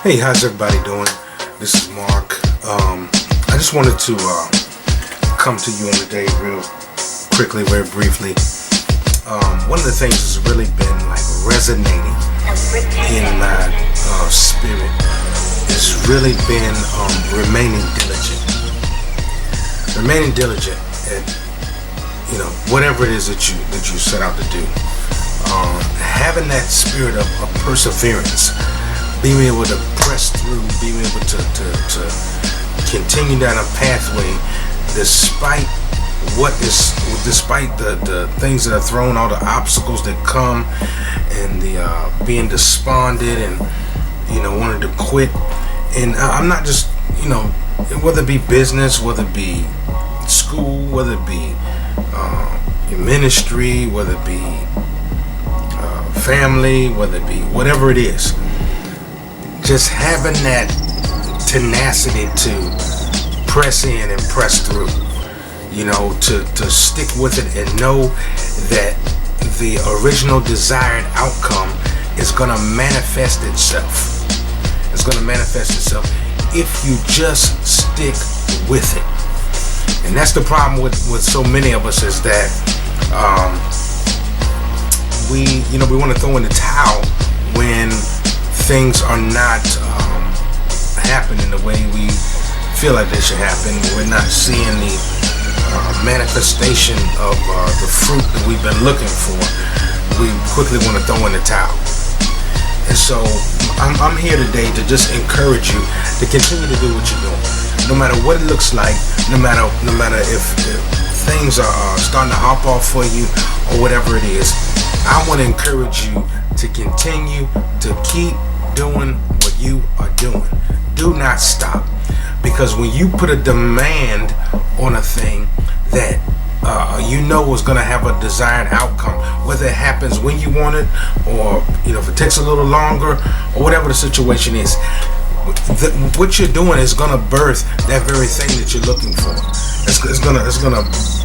Hey, how's everybody doing? This is Mark. I just wanted to come to you on the day real quickly, very briefly. One of the things that's really been like resonating in my spirit has really been remaining diligent. Remaining diligent at whatever it is that you set out to do. Having that spirit of perseverance. Being able to press through, being able to continue down a pathway despite the things that are thrown, all the obstacles that come, and the being despondent and wanting to quit. And I'm not just whether it be business, whether it be school, whether it be your ministry, whether it be family, whether it be whatever it is. Just having that tenacity to press in and press through, to stick with it and know that the original desired outcome is going to manifest itself. It's going to manifest itself if you just stick with it. And that's the problem with so many of us is that we want to throw in the towel when things are not happening the way we feel like they should happen. We're not seeing the manifestation of the fruit that we've been looking for. We quickly want to throw in the towel. And so I'm here today to just encourage you to continue to do what you're doing. No matter what it looks like, no matter if things are starting to hop off for you or whatever it is, I want to encourage you to continue to keep doing what you are doing. Do not stop, because when you put a demand on a thing that is going to have a desired outcome, whether it happens when you want it or if it takes a little longer or whatever the situation is, what you're doing is going to birth that very thing that you're looking for. It's going to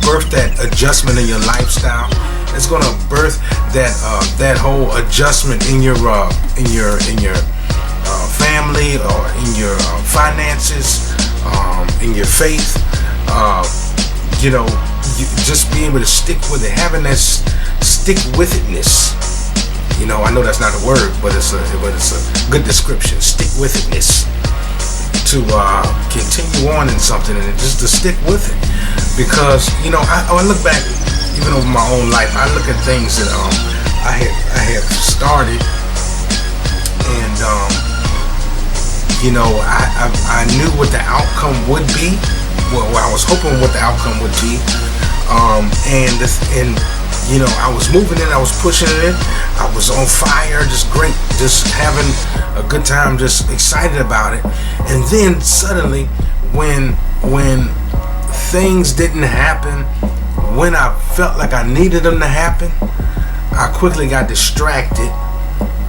birth that adjustment in your lifestyle. It's going to birth that whole adjustment in your family or in your finances, in your faith. You just be able to stick with it, having that stick with itness. I know that's not a word, but it's a good description. Stick with itness. To continue on in something and just to stick with it, because I look back even over my own life. I look at things that I had started, and I knew what the outcome would be. Well, I was hoping what the outcome would be, and I was moving it, I was pushing it, I was on fire, just great, just having a good time, just excited about it. And then suddenly, when things didn't happen when I felt like I needed them to happen, I quickly got distracted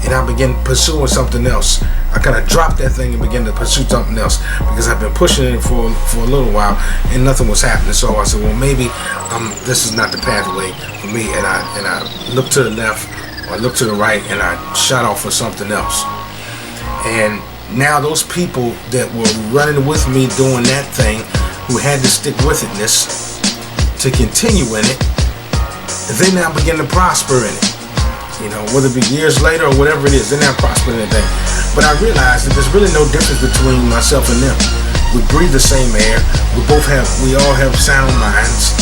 and I began pursuing something else. I kind of dropped that thing and began to pursue something else because I've been pushing it for a little while and nothing was happening. So I said, well, maybe this is not the pathway for me. And I looked to the left or I looked to the right and I shot off for something else. And now those people that were running with me doing that thing, who had to stick with itness to continue in it, they now begin to prosper in it. Whether it be years later or whatever it is, they're not prospering in anything. But I realized that there's really no difference between myself and them. We breathe the same air. We all have sound minds.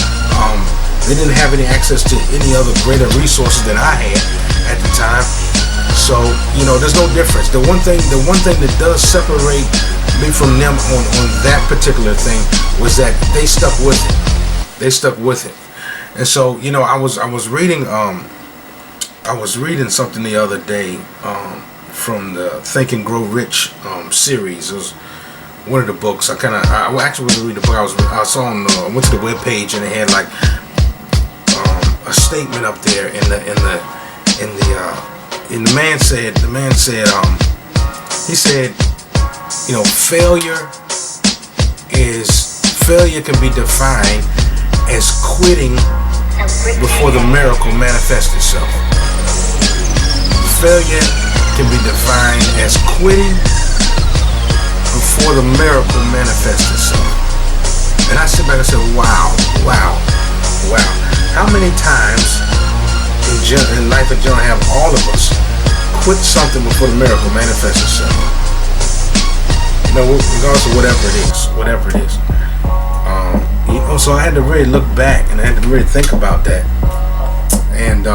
They didn't have any access to any other greater resources than I had at the time. So, there's no difference. The one thing that does separate me from them on that particular thing was that they stuck with it. They stuck with it. And so, I was reading something the other day from the Think and Grow Rich series. It was one of the books. I actually wasn't reading the book. I went to the web page and it had like a statement up there and the man said he said failure can be defined as quitting before the miracle manifests itself. Failure can be defined as quitting before the miracle manifests itself. And I sit back and say, wow. How many times in life in general have all of us quit something before the miracle manifests itself? Regardless of whatever it is. So I had to really look back and I had to really think about that. And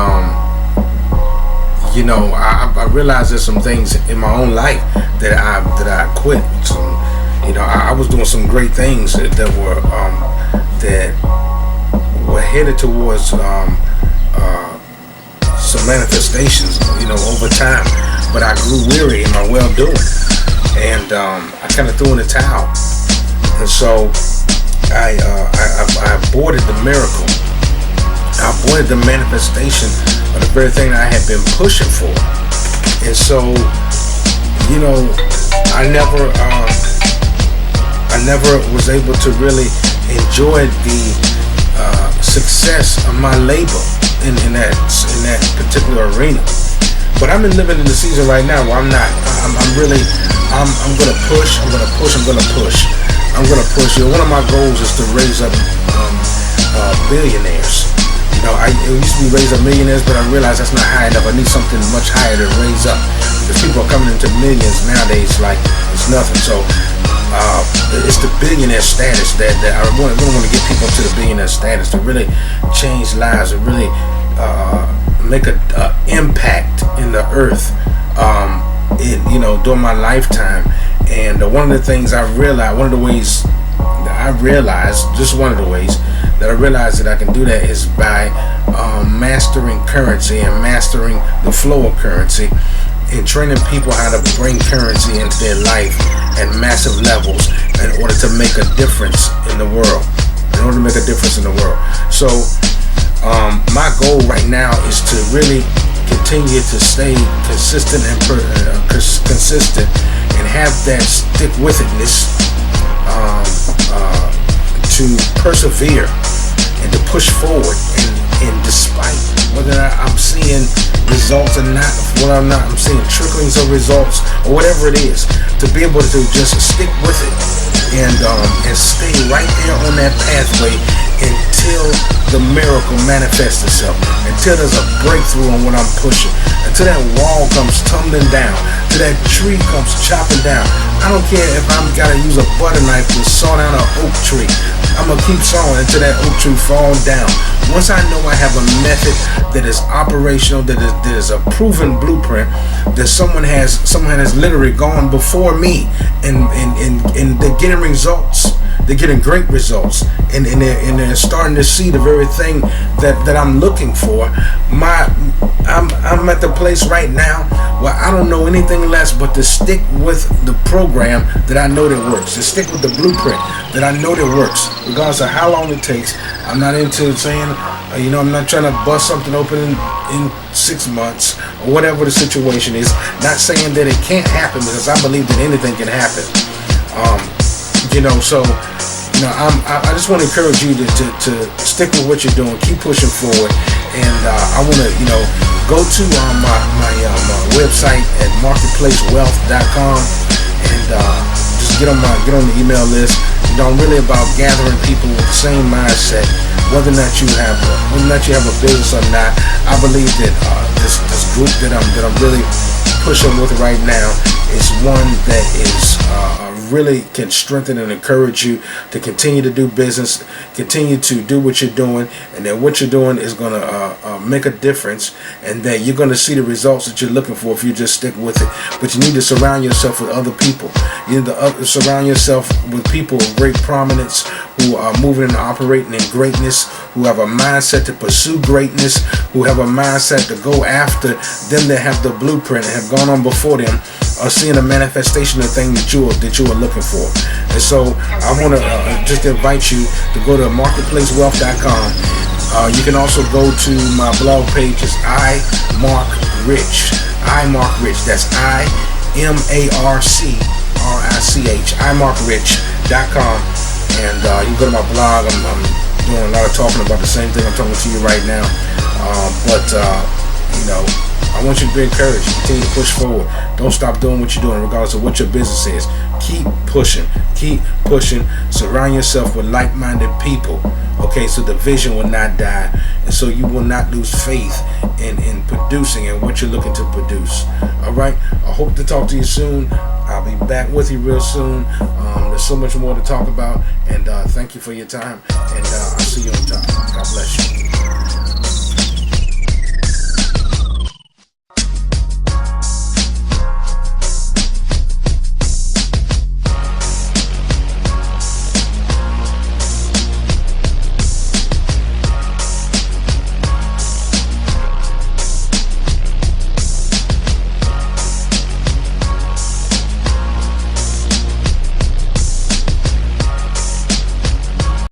I realized there's some things in my own life that I quit. So, I was doing some great things that were headed towards some manifestations, over time. But I grew weary in my well-doing, and I kind of threw in the towel. And so I aborted the miracle. I avoided the manifestation of the very thing that I had been pushing for. And so, I never was able to really enjoy the success of my labor in that particular arena. But I'm living in the season right now where I'm gonna push. One of my goals is to raise up billionaires. I used to be raise up millionaires, but I realized that's not high enough. I need something much higher to raise up, because people are coming into millions nowadays like it's nothing. So it's the billionaire status that I really want to get people to the billionaire status, to really change lives, and really make an impact in the earth during my lifetime. And one of the things I realized, one of the ways that I can do that is by mastering currency and mastering the flow of currency, and training people how to bring currency into their life at massive levels in order to make a difference in the world. So my goal right now is to really continue to stay consistent and consistent, and have that stick-with-itness to persevere and to push forward, and despite whether I'm seeing results or not, I'm seeing tricklings of results or whatever it is, to be able to just stick with it and stay right there on that pathway until the miracle manifests itself, until there's a breakthrough on what I'm pushing, until that wall comes tumbling down, till that tree comes chopping down. I don't care if I'm gotta use a butter knife to saw down an oak tree. I'm gonna keep sawing until that oak tree falls down. Once I know I have a method that is operational, that is a proven blueprint, that someone has literally gone before me, and they're getting results. They're getting great results, and they're starting to see the very thing that I'm looking for. I'm at the place right now where I don't know anything less but to stick with the program that I know that works, to stick with the blueprint that I know that works, regardless of how long it takes. I'm not into saying, I'm not trying to bust something open in 6 months or whatever the situation is. Not saying that it can't happen, because I believe that anything can happen. I just want to encourage you to stick with what you're doing, keep pushing forward, and I want to go to my website at marketplacewealth.com, and just get on the email list. I'm really about gathering people with the same mindset, whether or not you have a business or not. I believe that this group that I'm really pushing with right now is one that is really can strengthen and encourage you to continue to do business, continue to do what you're doing, and that what you're doing is going to make a difference, and that you're going to see the results that you're looking for if you just stick with it. But you need to surround yourself with other people. You need to surround yourself with people of great prominence, who are moving and operating in greatness, who have a mindset to pursue greatness, who have a mindset to go after them that have the blueprint and have gone on before them, are seeing a manifestation of the thing that you are looking for. And so I want to just invite you to go to marketplacewealth.com. You can also go to my blog page. It's iMarkRich. That's IMarkRich. iMarkRich.com. And you can go to my blog. I'm doing a lot of talking about the same thing I'm talking to you right now. I want you to be encouraged. Continue to push forward. Don't stop doing what you're doing, regardless of what your business is. keep pushing. Surround yourself with like-minded people, okay, so the vision will not die, and so you will not lose faith in producing and what you're looking to produce. All right, I hope to talk to you soon. I'll be back with you real soon. There's so much more to talk about, and thank you for your time, and I'll see you